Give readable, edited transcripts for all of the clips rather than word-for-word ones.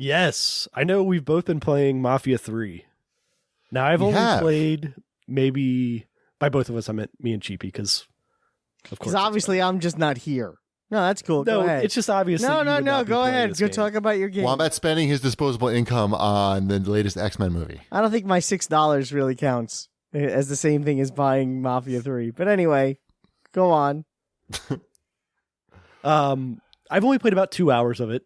Yes, I know we've both been playing Mafia 3. Now, I've only played maybe, by both of us, I meant me and Cheapy, because of course. Because obviously I'm just not here. No, that's cool. No, go ahead. It's just obvious. No. Go ahead. Go talk about your game. Wombat's spending his disposable income on the latest X-Men movie. I don't think my $6 really counts as the same thing as buying Mafia 3. But anyway, go on. I've only played about 2 hours of it,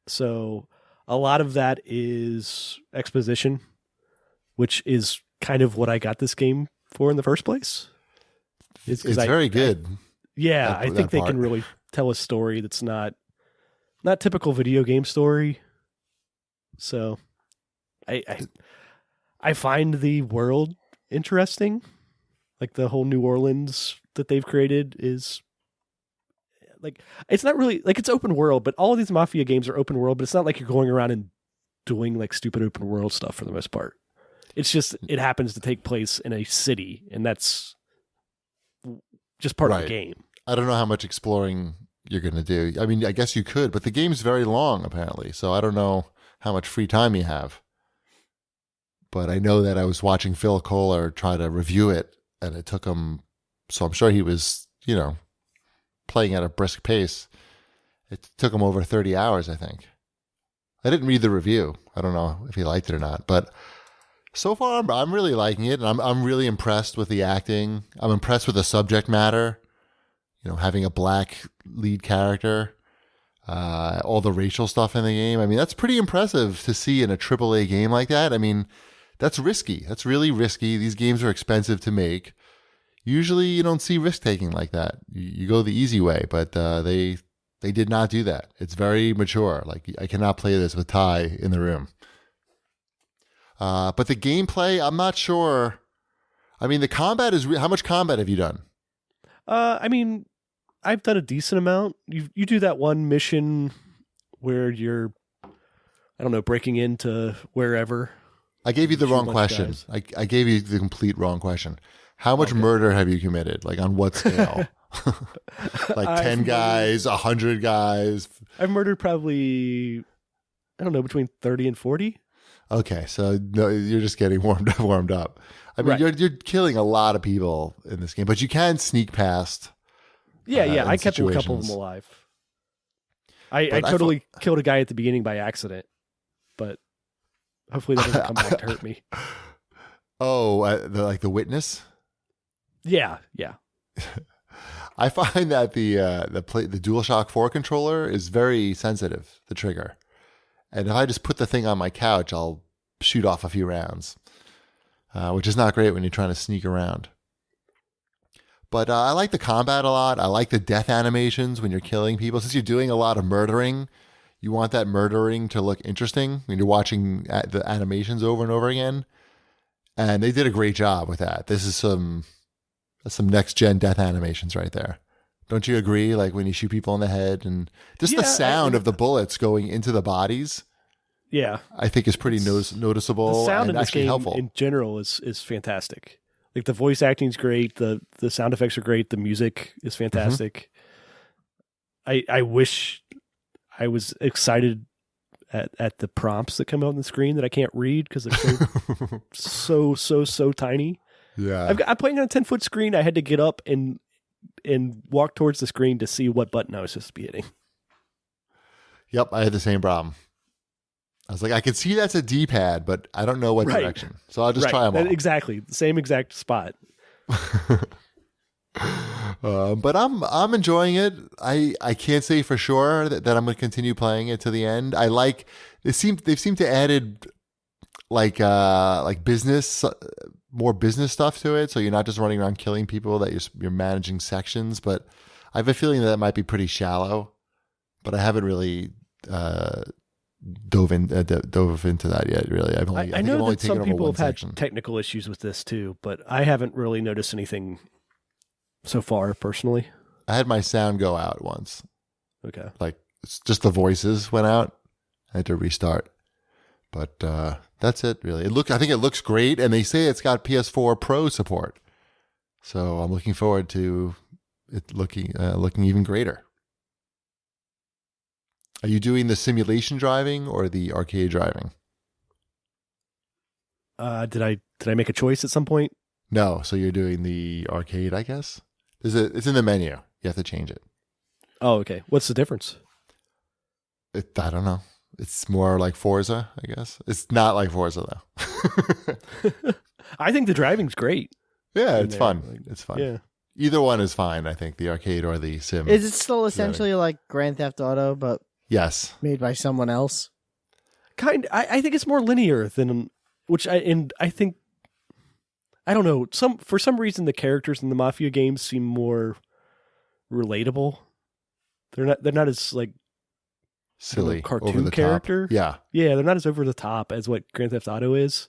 so a lot of that is exposition, which is kind of what I got this game for in the first place. It's very good. I think they can really tell a story that's not typical video game story. So I find the world interesting. Like the whole New Orleans that they've created is like, it's not really like it's open world, but all of these Mafia games are open world, but it's not like you're going around and doing like stupid open world stuff for the most part. It's just, it happens to take place in a city, and that's just part of the game. I don't know how much exploring you're going to do. I mean, I guess you could, but the game's very long apparently, so I don't know how much free time you have. But I know that I was watching Phil Kohler try to review it, and it took him, so I'm sure he was, playing at a brisk pace. It took him over 30 hours, I think. I didn't read the review. I don't know if he liked it or not, but so far I'm really liking it, and I'm really impressed with the acting. I'm impressed with the subject matter. Having a black lead character, all the racial stuff in the game. I mean, that's pretty impressive to see in a AAA game like that. I mean, that's risky. That's really risky. These games are expensive to make. Usually you don't see risk-taking like that. You go the easy way, but they did not do that. It's very mature. Like, I cannot play this with Ty in the room. But the gameplay, I'm not sure. I mean, the combat is... how much combat have you done? I mean, I've done a decent amount. You do that one mission where you're, I don't know, breaking into wherever. I gave you the wrong question. I gave you the complete wrong question. How much murder have you committed? Like, on what scale? Like 10 guys, 100 guys? I've murdered probably, I don't know, between 30 and 40. Okay, so no, you're just getting warmed up. I mean, you're killing a lot of people in this game, but you can sneak past. Yeah, I kept a couple of them alive. I totally killed a guy at the beginning by accident, but hopefully that doesn't come back to hurt me. Oh, the witness? Yeah. I find that the DualShock 4 controller is very sensitive, the trigger. And if I just put the thing on my couch, I'll shoot off a few rounds, which is not great when you're trying to sneak around. But I like the combat a lot. I like the death animations when you're killing people. Since you're doing a lot of murdering, you want that murdering to look interesting when you're watching the animations over and over again. And they did a great job with that. This is some next-gen death animations right there. Don't you agree? Like when you shoot people in the head and just the sound of the bullets going into the bodies. Yeah. I think is pretty noticeable. The sound and in this game helpful. In general is fantastic. Like the voice acting is great. The sound effects are great. The music is fantastic. Mm-hmm. I wish I was excited at the prompts that come out on the screen that I can't read because they're so tiny. Yeah. I'm playing on a 10-foot screen. I had to get up and walk towards the screen to see what button I was supposed to be hitting. Yep, I had the same problem. I was like, I can see that's a D-pad, but I don't know what direction. So I'll just try them all. Exactly. The same exact spot. But I'm enjoying it. I can't say for sure that I'm going to continue playing it to the end. I like they've seemed to added like business, more business stuff to it. So you're not just running around killing people, that you're managing sections. But I have a feeling that might be pretty shallow. But I haven't really dove into that yet. Really, I know that some people have had technical issues with this too, but I haven't really noticed anything so far personally. I had my sound go out once. Okay, like it's just the voices went out. I had to restart, but that's it. Really, I think it looks great, and they say it's got PS4 Pro support, so I'm looking forward to it looking even greater. Are you doing the simulation driving or the arcade driving? Did I make a choice at some point? No, so you're doing the arcade, I guess. It's in the menu. You have to change it. Oh, okay. What's the difference? I don't know. It's more like Forza, I guess. It's not like Forza though. I think the driving's great. Yeah, in it's there. fun. Like, It's fun. Yeah. Either one is fine, I think, the arcade or the sim. Is it still essentially like Grand Theft Auto, but Yes. made by someone else? I think it's more linear than I think I don't know. For some reason the characters in the Mafia games seem more relatable. They're not as like Silly. cartoon over the character. Top. Yeah. Yeah, they're not as over the top as what Grand Theft Auto is.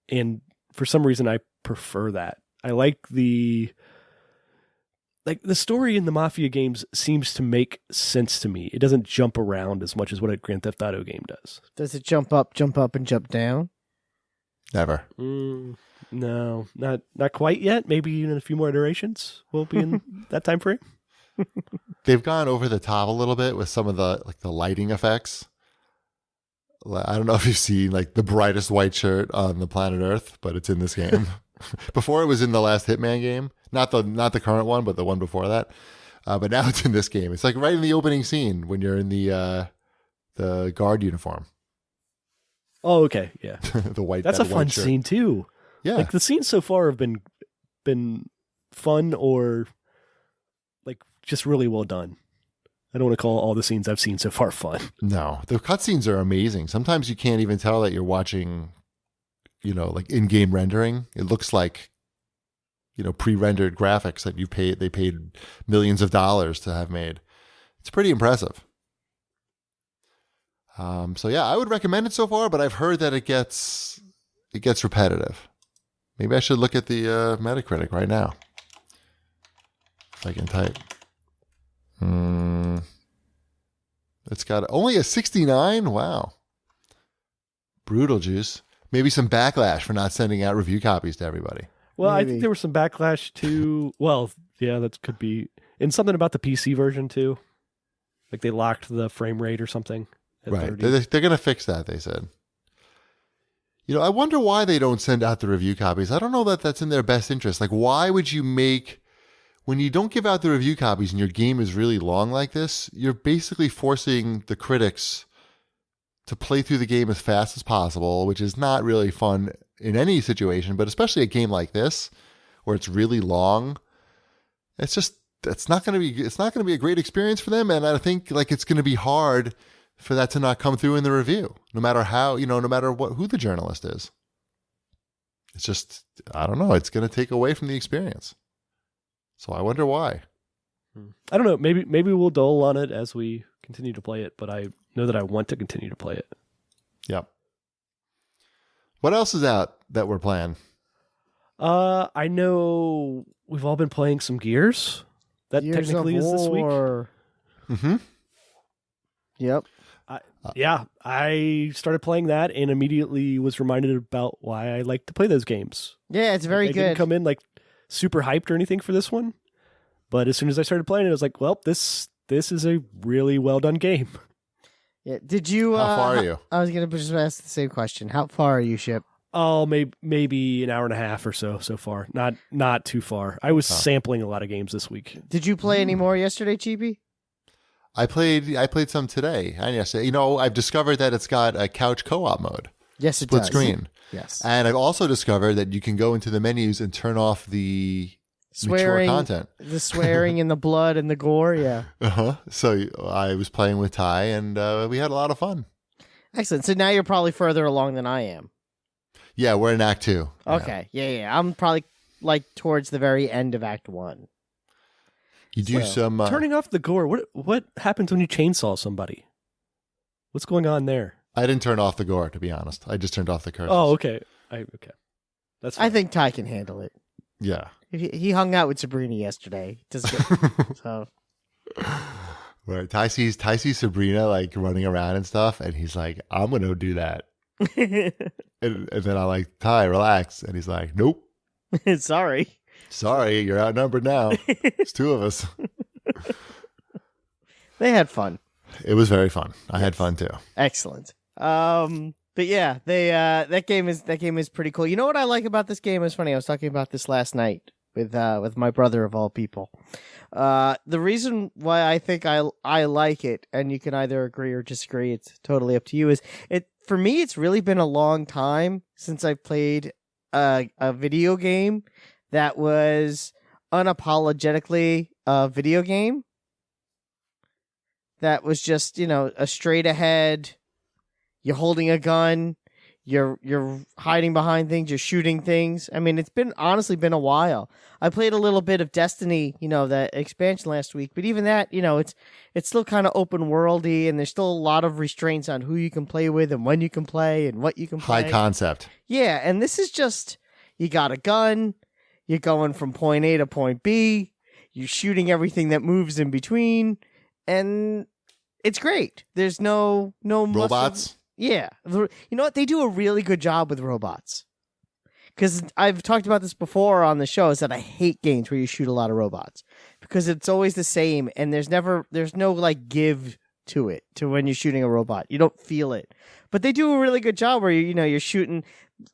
And for some reason I prefer that. I like the story in the Mafia games seems to make sense to me. It doesn't jump around as much as what a Grand Theft Auto game does. Does it jump up, and jump down? Never. No, not quite yet. Maybe in a few more iterations we'll be in that time frame. They've gone over the top a little bit with some of the lighting effects. I don't know if you've seen like the brightest white shirt on the planet Earth, but it's in this game. Before it was in the last Hitman game, not the current one, but the one before that. But now it's in this game. It's like right in the opening scene when you're in the guard uniform. Oh, okay, yeah. The white. That's that a white fun shirt. scene too. Yeah. Like the scenes so far have been fun or like just really well done. I don't want to call all the scenes I've seen so far fun. No, the cutscenes are amazing. Sometimes you can't even tell that you're watching, like in-game rendering. It looks like, pre-rendered graphics that they paid millions of dollars to have made. It's pretty impressive. So yeah, I would recommend it so far, but I've heard that it gets repetitive. Maybe I should look at the Metacritic right now. If I can type. It's got only a 69. Wow. Brutal juice. Maybe some backlash for not sending out review copies to everybody. Well, I Maybe. think there was some backlash too. Well, yeah, that could be. And something about the PC version too. Like they locked the frame rate or something. At Right. 30. They're going to fix that, they said. I wonder why they don't send out the review copies. I don't know that that's in their best interest. Like, why would you when you don't give out the review copies and your game is really long like this, you're basically forcing the critics to play through the game as fast as possible, which is not really fun in any situation, but especially a game like this where it's really long. It's not going to be a great experience for them. And I think like it's going to be hard for that to not come through in the review, no matter how, no matter who the journalist is. It's just, I don't know. It's going to take away from the experience. So I wonder why. I don't know. Maybe we'll dull on it as we continue to play it, but I know that I want to continue to play it. Yep. What else is out that we're playing? I know we've all been playing some Gears. That Gears technically of is this week. War. Mm-hmm. Yep. Yeah, I started playing that and immediately was reminded about why I like to play those games. Yeah, it's very I didn't good. come in like super hyped or anything for this one, but as soon as I started playing it, I was like, "Well, this is a really well done game." Yeah. Did you? How far are you? I was gonna just ask the same question. How far are you, Ship? Oh, maybe an hour and a half or so far. Not too far. I was sampling a lot of games this week. Did you play any more yesterday, Cheapy? I played some today and yesterday. I've discovered that it's got a couch co-op mode, Yes, it split does. screen. Yes. And I've also discovered that you can go into the menus and turn off the Swearing, mature content. the swearing and the blood and the gore. Yeah. Uh-huh. So I was playing with Ty and we had a lot of fun. Excellent. So now you're probably further along than I am. Yeah, we're in Act 2. Okay. Yeah. I'm probably like towards the very end of Act 1. You do some... Turning off the gore. What happens when you chainsaw somebody? What's going on there? I didn't turn off the gore, to be honest. I just turned off the curses. Oh, okay. Okay. That's fine. I think Ty can handle it. Yeah. He hung out with Sabrina yesterday. So Right. Ty sees Sabrina like running around and stuff, and he's like, I'm going to do that. And then I'm like, Ty, relax. And he's like, nope. sorry. Sorry, you're outnumbered now. It's two of us. They had fun. It was very fun. I had fun too. Excellent. But yeah, they that game is pretty cool. You know what I like about this game? It's funny. I was talking about this last night with my brother of all people. The reason why I think I like it, and you can either agree or disagree, it's totally up to you, is for me it's really been a long time since I've played a video game that was unapologetically a video game. That was just, a straight ahead, you're holding a gun, you're hiding behind things, you're shooting things. I mean, it's honestly been a while. I played a little bit of Destiny, that expansion last week, but even that, it's still kind of open worldy, and there's still a lot of restraints on who you can play with and when you can play and what you can play. High concept. Yeah, and this is just, you got a gun, you're going from point A to point B, you're shooting everything that moves in between, and it's great. There's no robots. Yeah. You know what? They do a really good job with robots. Because I've talked about this before on the show, is that I hate games where you shoot a lot of robots. Because it's always the same, and there's no like give to it, to when you're shooting a robot. You don't feel it. But they do a really good job where you're shooting,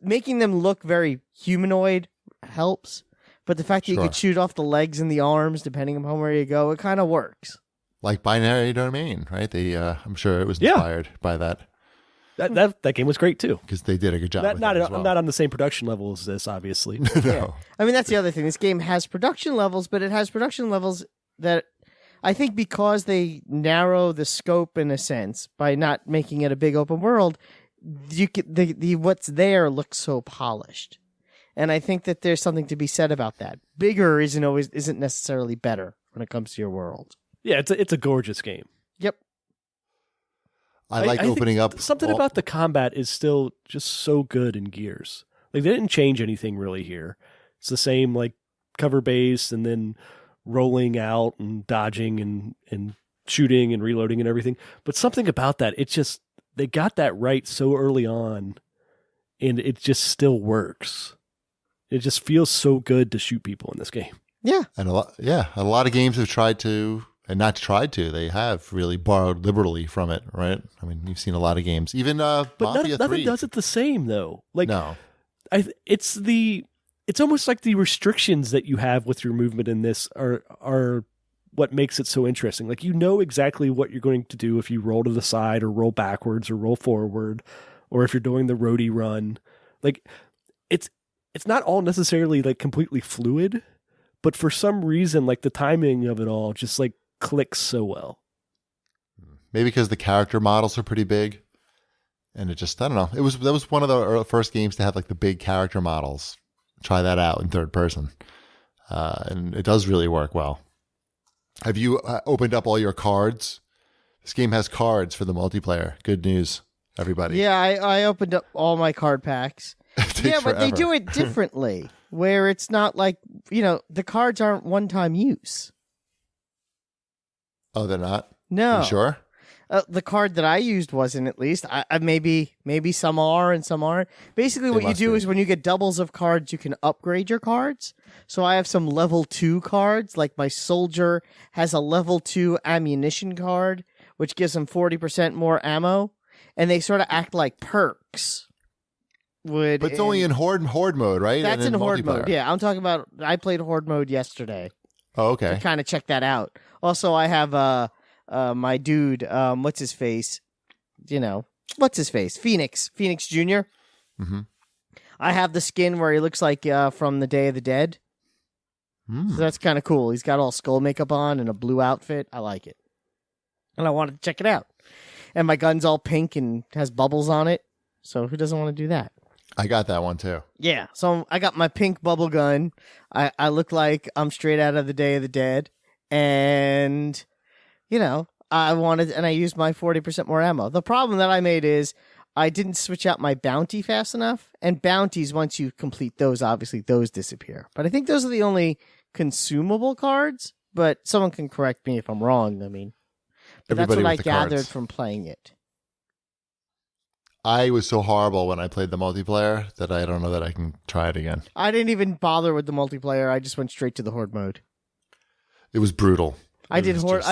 making them look very humanoid helps. But the fact that you could shoot off the legs and the arms, depending upon where you go, it kind of works. Like Binary Domain, right? I'm sure it was inspired by that. That game was great too. Because they did a good job. Not on the same production level as this, obviously. No. Yeah. I mean, that's the other thing. This game has production levels, but it has production levels that I think because they narrow the scope in a sense by not making it a big open world, what's there looks so polished. And I think that there's something to be said about that. Bigger isn't necessarily better when it comes to your world. Yeah, it's a gorgeous game. Yep. I like opening up. Something about the combat is still just so good in Gears. Like, they didn't change anything really here. It's the same, like, cover base and then rolling out and dodging and shooting and reloading and everything. But something about that, they got that right so early on, and it just still works. It just feels so good to shoot people in this game. Yeah. And a lot of games have tried to, and not tried to, they have really borrowed liberally from it, right? I mean, you've seen a lot of games. Even but Mafia nothing 3. does it the same, though. Like, no. It's almost like the restrictions that you have with your movement in this are what makes it so interesting. Like, you know exactly what you're going to do if you roll to the side or roll backwards or roll forward, or if you're doing the roadie run. Like, it's not all necessarily like completely fluid, but for some reason, like, the timing of it all just like clicks so well. Maybe because the character models are pretty big, and it just, I don't know. That was one of the first games to have like the big character models. Try that out in third person, and it does really work well. Have you opened up all your cards? This game has cards for the multiplayer. Good news, everybody. Yeah, I opened up all my card packs. Yeah, but they do it differently, where it's not like, the cards aren't one-time use. Oh, they're not? No. Are you sure? The card that I used wasn't, at least. I maybe some are and some aren't. Basically, what you do is when you get doubles of cards, you can upgrade your cards. So I have some level 2 cards, like my soldier has a level 2 ammunition card, which gives him 40% more ammo, and they sort of act like perks. But it's only in horde mode, right? That's in horde mode. Yeah, I'm talking about. I played horde mode yesterday. Oh, okay. To kind of check that out. Also, I have my dude. What's his face? What's his face? Phoenix Jr. Mm-hmm. I have the skin where he looks like from the Day of the Dead. So that's kind of cool. He's got all skull makeup on and a blue outfit. I like it, and I wanted to check it out. And my gun's all pink and has bubbles on it. So who doesn't want to do that? I got that one too. Yeah, so I got my pink bubble gun. I look like I'm straight out of the Day of the Dead, and I used my 40% more ammo. The problem that I made is I didn't switch out my bounty fast enough, and bounties, once you complete those, obviously those disappear. But I think those are the only consumable cards. But someone can correct me if I'm wrong. I mean, but that's what I gathered from playing it. I was so horrible when I played the multiplayer that I don't know that I can try it again. I didn't even bother with the multiplayer. I just went straight to the horde mode. It was brutal. I did horde.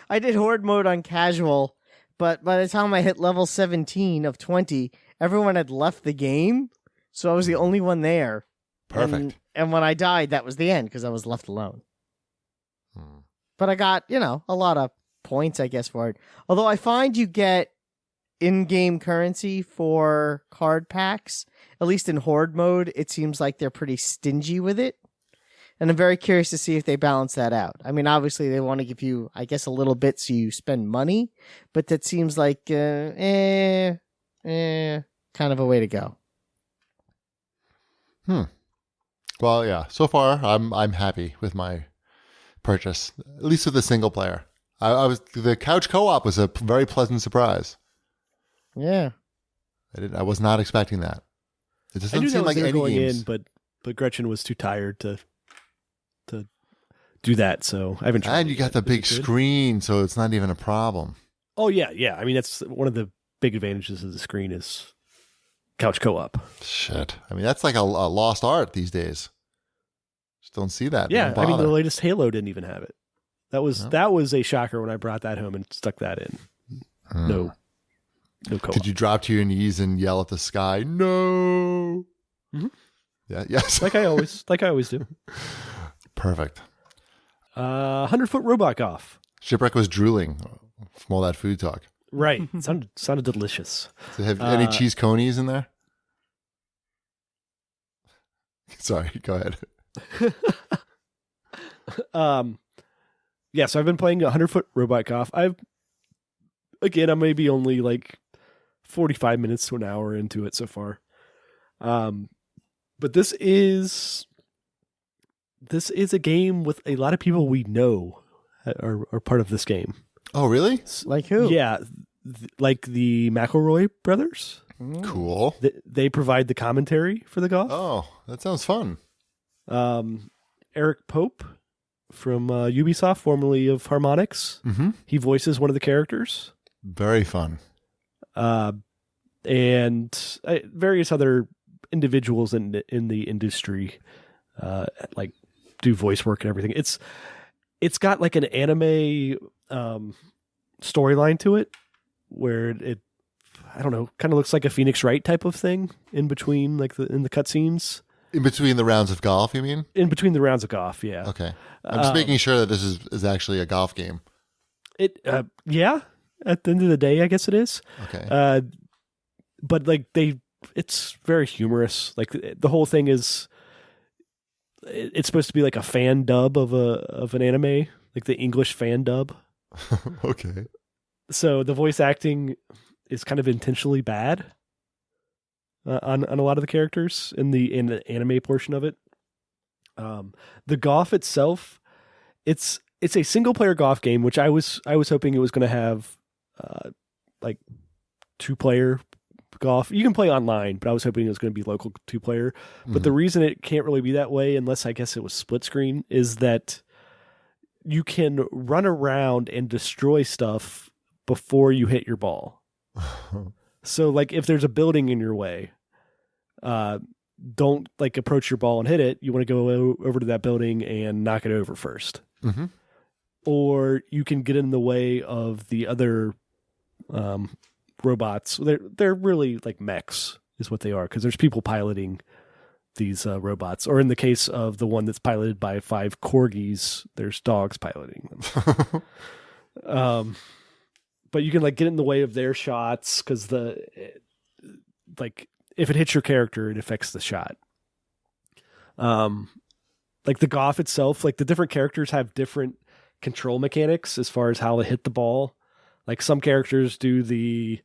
I did horde mode on casual, but by the time I hit level 17 of 20, everyone had left the game, so I was the only one there. Perfect. And when I died, that was the end because I was left alone. Hmm. But I got, a lot of points, I guess, for it. Although I find you get in-game currency for card packs. At least in horde mode, it seems like they're pretty stingy with it. And I'm very curious to see if they balance that out. I mean, obviously, they want to give you, I guess, a little bit so you spend money. But that seems like, kind of a way to go. Well, yeah. So far, I'm happy with my purchase, at least with the single player. The couch co-op was a very pleasant surprise. Yeah. I was not expecting that. It just doesn't seem like any going games. in, but Gretchen was too tired to do that, so I haven't tried. And you got the big screen, so it's not even a problem. Oh yeah. I mean, that's one of the big advantages of the screen is couch co-op. Shit. I mean, that's like a lost art these days. Just don't see that. Yeah, Don't I mean, the bother. latest Halo didn't even have it. That was a shocker when I brought that home and stuck that in. No co-op. Did you drop to your knees and yell at the sky? No. Mhm. Yeah. Yes. like I always do. Perfect. 100-foot robot golf. Shipwreck was drooling from all that food talk. Right. Sounded delicious. Do they have any cheese conies in there? Sorry, go ahead. Yeah, so I've been playing 100-foot robot golf. I'm maybe only like 45 minutes to an hour into it so far. But this is a game with a lot of people we know are part of this game. Oh, really? Like who? Yeah, like the McElroy brothers. Cool. They provide the commentary for the golf. Oh, that sounds fun. Eric Pope from Ubisoft, formerly of Harmonix. Mm-hmm. He voices one of the characters. Very fun. And various other individuals in the industry, like do voice work and everything. It's got like an anime storyline to it, where it I don't know, kind of looks like a Phoenix Wright type of thing in between, like in the cutscenes. In between the rounds of golf, you mean? In between the rounds of golf, yeah. Okay. I'm just making sure that this is actually a golf game. Yeah. At the end of the day, I guess it is. Okay. But like it's very humorous. Like the whole thing is, it's supposed to be like a fan dub of an anime, like the English fan dub. Okay. So the voice acting is kind of intentionally bad on a lot of the characters in the anime portion of it. The golf itself, it's a single player golf game, which I was hoping it was going to have like 2-player golf. You can play online, but I was hoping it was going to be local 2-player. But the reason it can't really be that way, unless I guess it was split screen, is that you can run around and destroy stuff before you hit your ball. So like if there's a building in your way, don't like approach your ball and hit it. You want to go over to that building and knock it over first. Mm-hmm. Or you can get in the way of the other robots. They're really like mechs is what they are, because there's people piloting these robots. Or in the case of the one that's piloted by 5 corgis, there's dogs piloting them. But you can like get in the way of their shots, because like if it hits your character, it affects the shot. Like the golf itself, like the different characters have different control mechanics as far as how to hit the ball. Like some characters do the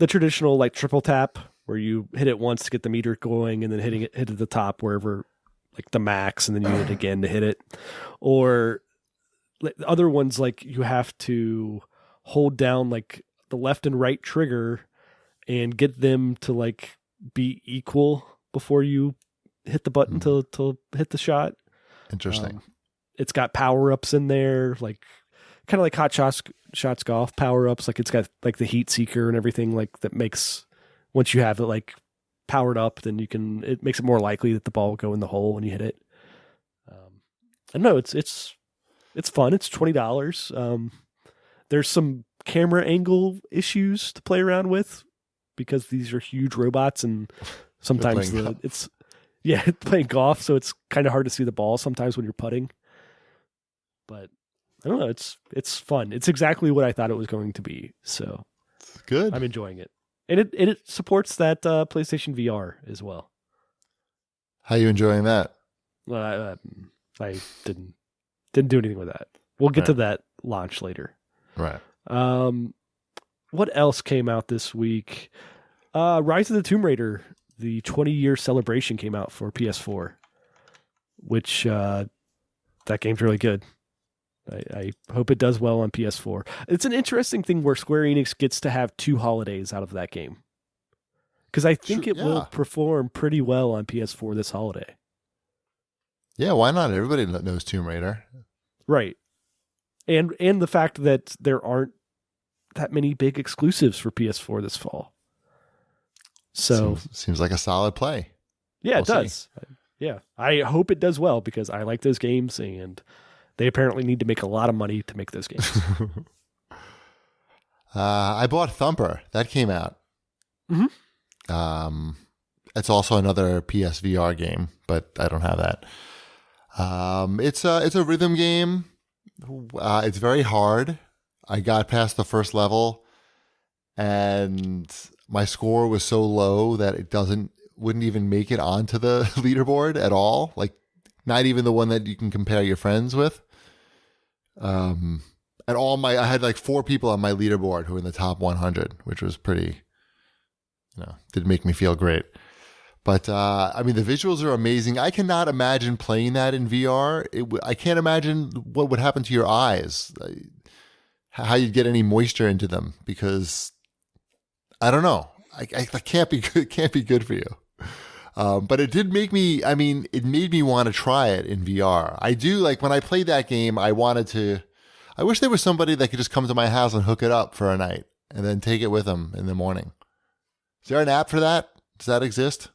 traditional like triple tap, where you hit it once to get the meter going, and then hit at the top wherever, like the max, and then you hit it again to hit it. Or other ones, like you have to hold down like the left and right trigger and get them to like be equal before you hit the button to hit the shot. Interesting. It's got power-ups in there, like kind of like Hot Shots Golf power-ups. Like it's got like the heat seeker and everything, like that makes, once you have it like powered up, then it makes it more likely that the ball will go in the hole when you hit it. I don't know. It's fun. It's $20. There's some camera angle issues to play around with because these are huge robots, and sometimes playing golf, so it's kind of hard to see the ball sometimes when you're putting. But I don't know, it's fun. It's exactly what I thought it was going to be. So good. I'm enjoying it. And it supports that PlayStation VR as well. How are you enjoying that? Well, I didn't do anything with that. We'll get to that launch later. Right. What else came out this week? Rise of the Tomb Raider, the 20-year celebration came out for PS4, which that game's really good. I hope it does well on PS4. It's an interesting thing where Square Enix gets to have 2 holidays out of that game, because I think it will perform pretty well on PS4 this holiday. Yeah, why not? Everybody knows Tomb Raider. Right. And the fact that there aren't that many big exclusives for PS4 this fall. So seems like a solid play. Yeah, it does. Yeah. I hope it does well because I like those games and they apparently need to make a lot of money to make those games. I bought Thumper. That came out. Mm-hmm. It's also another PSVR game, but I don't have that. It's a rhythm game. It's very hard. I got past the first level, and my score was so low that it wouldn't even make it onto the leaderboard at all. Like, not even the one that you can compare your friends with. And I had like 4 people on my leaderboard who were in the top 100, which was pretty, didn't make me feel great. But, I mean, the visuals are amazing. I cannot imagine playing that in VR. I can't imagine what would happen to your eyes, how you'd get any moisture into them, because I don't know. I can't be good. Can't be good for you. But it did make me, it made me want to try it in VR. I do, like, when I played that game, I wish there was somebody that could just come to my house and hook it up for a night and then take it with them in the morning. Is there an app for that? Does that exist?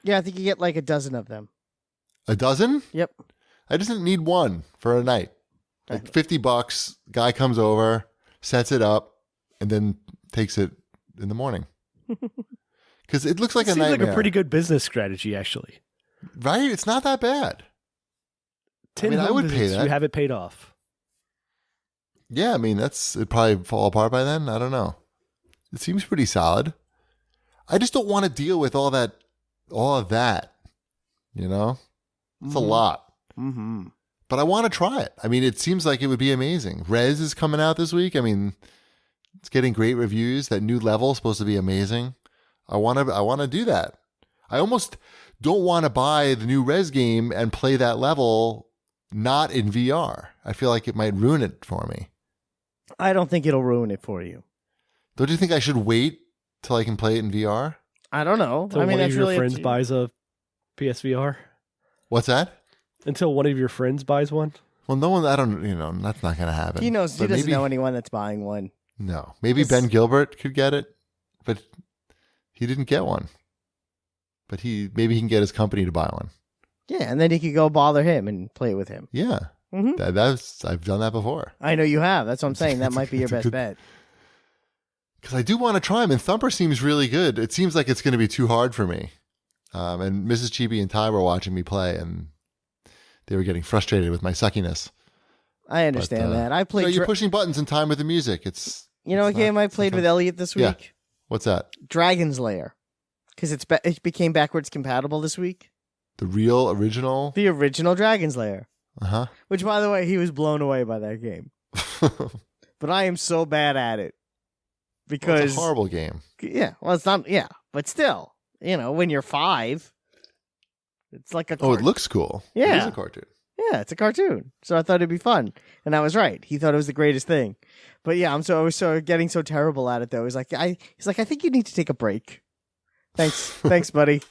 Yeah, I think you get like a dozen of them. A dozen? Yep. I just need one for a night. Like $50, guy comes over, sets it up, and then takes it in the morning. Because it looks like a nightmare. Seems like a pretty good business strategy, actually. Right? It's not that bad. 10 I would pay that. You have it paid off. Yeah, it'd probably fall apart by then. I don't know. It seems pretty solid. I just don't want to deal with all of that. It's a lot. Mm-hmm. But I want to try it. It seems like it would be amazing. Rez is coming out this week. It's getting great reviews. That new level is supposed to be amazing. I want to do that. I almost don't want to buy the new Rez game and play that level not in VR. I feel like it might ruin it for me. I don't think it'll ruin it for you. Don't you think I should wait till I can play it in VR? I don't know. Until one of your friends buys a PSVR? What's that? Until one of your friends buys one? Well, no one, that's not going to happen. He doesn't know anyone that's buying one. No. Maybe Ben Gilbert could get it, but he didn't get one. But maybe he can get his company to buy one. Yeah, and then he could go bother him and play with him. Yeah. Mm-hmm. I've done that before. I know you have. That's what I'm saying. That might be your best bet. Because I do want to try him, and Thumper seems really good. It seems like it's going to be too hard for me. And Mrs. Cheapy and Ty were watching me play, and they were getting frustrated with my suckiness. I understand that. I played. You're pushing buttons in time with the music. A game I played with Elliot this week? Yeah. What's that? Dragon's Lair. Because it became backwards compatible this week. The real original? The original Dragon's Lair. Uh-huh. Which, by the way, he was blown away by that game. But I am so bad at it. Because it's a horrible game. Yeah. Well, it's not. Yeah. But still, when you're 5, it's like a. Oh, it looks cool. Yeah. It is a cartoon. Yeah, it's a cartoon. So I thought it'd be fun. And I was right. He thought it was the greatest thing. But yeah, I was getting so terrible at it though. He's like, I think you need to take a break. Thanks, buddy.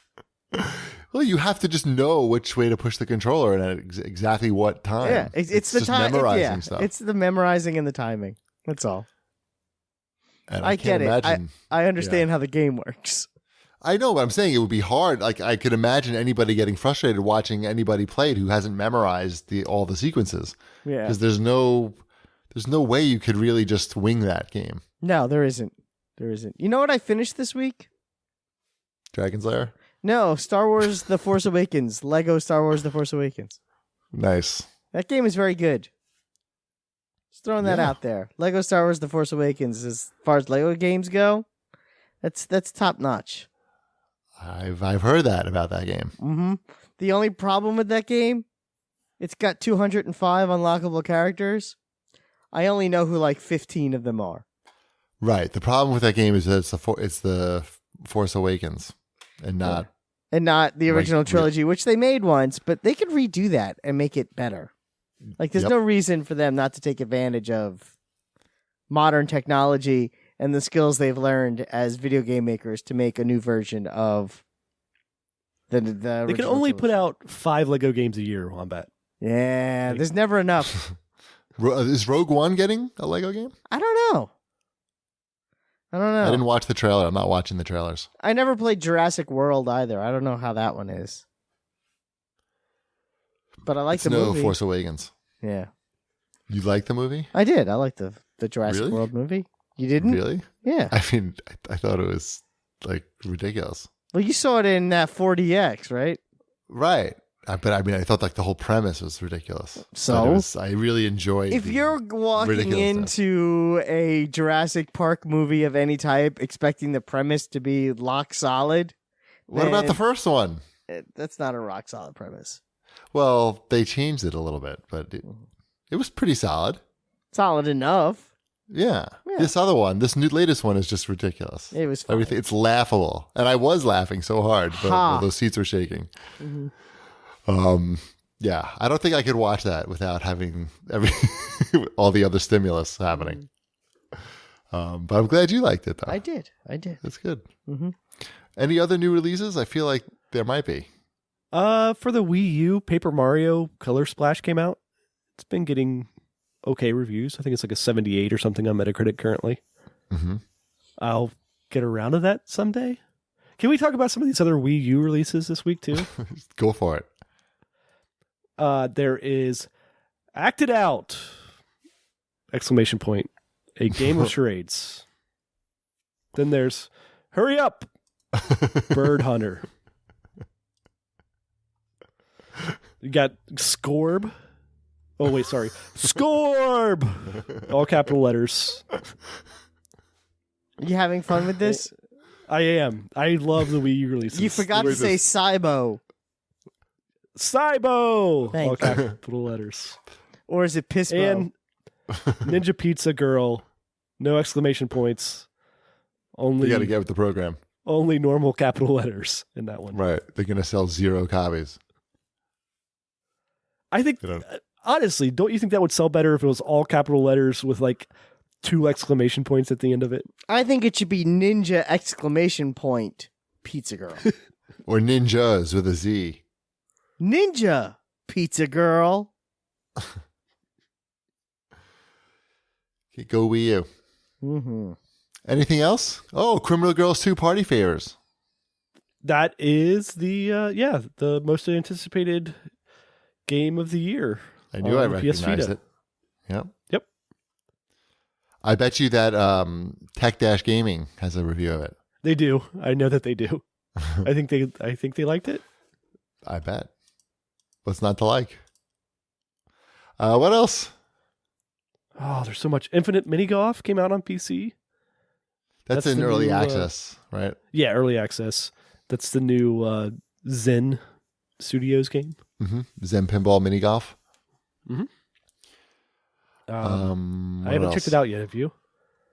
Well, you have to just know which way to push the controller and at exactly what time. Yeah, it's the just time. memorizing stuff. It's the memorizing and the timing. That's all. And I get it. Imagine, I understand how the game works. I know, but I'm saying it would be hard. Like, I could imagine anybody getting frustrated watching anybody play it who hasn't memorized all the sequences. Yeah. Because there's no There's no way you could really just wing that game. No, there isn't. There isn't. You know what I finished this week? Dragon's Lair? No, Star Wars The Force Awakens. Lego Star Wars The Force Awakens. Nice. That game is very good. Just throwing that Yeah. out there. Lego Star Wars The Force Awakens, as far as Lego games go, that's top notch. I've heard that about that game. Mm-hmm. The only problem with that game, it's got 205 unlockable characters. I only know who like 15 of them are. Right. The problem with that game is that it's the Force Awakens and not the original Right. trilogy, which they made once, but they could redo that and make it better. Like, there's Yep. no reason for them not to take advantage of modern technology and the skills they've learned as video game makers to make a new version of the They can only put out 5 Lego games a year, Wombat. Yeah, there's never enough. Is Rogue One getting a Lego game? I don't know. I didn't watch the trailer. I'm not watching the trailers. I never played Jurassic World either. I don't know how that one is. But I like It's the no movie. Force Awakens. Yeah. You like the movie? I did. I like the Jurassic Really? World movie. You didn't? Really? Yeah. I mean, I thought it was like ridiculous. Well, you saw it in 4DX, right? Right. But I mean, I thought like the whole premise was ridiculous. So? I really enjoyed If you're walking ridiculousness. into a Jurassic Park movie of any type expecting the premise to be lock solid, What about the then first one? that's not a rock solid premise. Well, they changed it a little bit, but it was pretty solid. Solid enough. Yeah. Yeah. This other one, this latest one is just ridiculous. It was fine. Everything, it's laughable. And I was laughing so hard, but Ha. those seats were shaking. Mhm. Yeah, I don't think I could watch that without having all the other stimulus happening. But I'm glad you liked it, though. I did. That's good. Mhm. Any other new releases? I feel like there might be. For the Wii U, Paper Mario Color Splash came out. It's been getting okay reviews. I think it's like a 78 or something on Metacritic currently. Mm-hmm. I'll get around to that someday. Can we talk about some of these other Wii U releases this week too? Go for it. There is Acted Out! Exclamation point. A game of charades. Then there's Hurry Up! Bird Hunter. You got Scorb. Oh, wait, sorry. Scorb! All capital letters. You having fun with this? I am. I love the Wii U releases. You forgot to Where's say this? Cybo. Cybo! Thank All you. capital letters. Or is it Pismo? And Ninja Pizza Girl. No exclamation points. You got to get with the program. Only normal capital letters in that one. Right. They're going to sell 0 copies. I think, They don't- honestly, don't you think that would sell better if it was all capital letters with like 2 exclamation points at the end of it? I think it should be Ninja exclamation point Pizza Girl. Or ninjas with a Z. Ninja Pizza Girl. Okay, go Wii U. Mm-hmm. Anything else? Oh, Criminal Girls 2 Party Favors. That is the most anticipated game of the year. I knew I on PS recognized Vita. it. Yep. Yep. I bet you that Tech Dash Gaming has a review of it. They do. I know that they do. I think they liked it. I bet. What's not to like? What else? Oh, there's so much. Infinite Mini Golf came out on PC. That's That's in the early new, access, right? Yeah, early access. That's the new Zen Studios game. Mm-hmm. Zen Pinball Mini Golf. What I What haven't else? checked it out yet. Have you?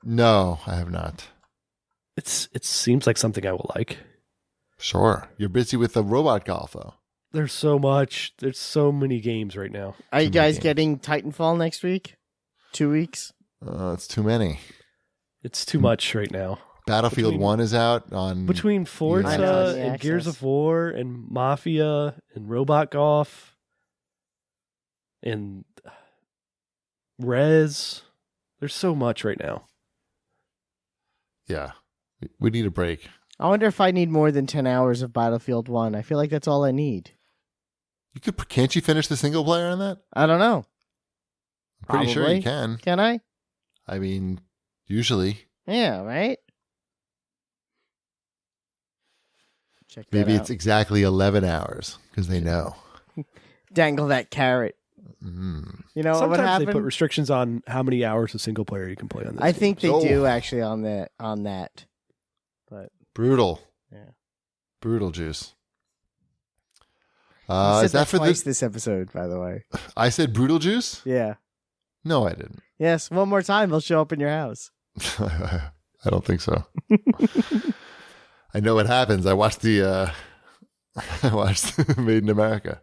No, I have not. It seems like something I will like. Sure. You're busy with the robot golf, though. There's so much. There's so many games right now. Are you Too many guys games. getting Titanfall next week? 2 weeks? It's too many. It's too much right now. Battlefield Between- 1 is out on... Between I know, Forza the and Gears access. of War and Mafia and Robot Golf and Rez, there's so much right now. Yeah. We need a break. I wonder if I need more than 10 hours of Battlefield 1. I feel like that's all I need. Can't you finish the single player on that? I don't know. Pretty sure Probably. you can. Can I? I mean, usually. Yeah, right? Check that Maybe out. it's exactly 11 hours because they know. Dangle that carrot. Mm. You know what Sometimes happened? they put restrictions on how many hours of single player you can play on this. I think they Oh. do actually on that. But Brutal. yeah. Brutal juice. You said Is that for twice this? this episode, by the way? I said brutal juice? Yeah. No, I didn't. Yes. One more time, they'll show up in your house. I don't think so. I know what happens. I watched I watched Made in America.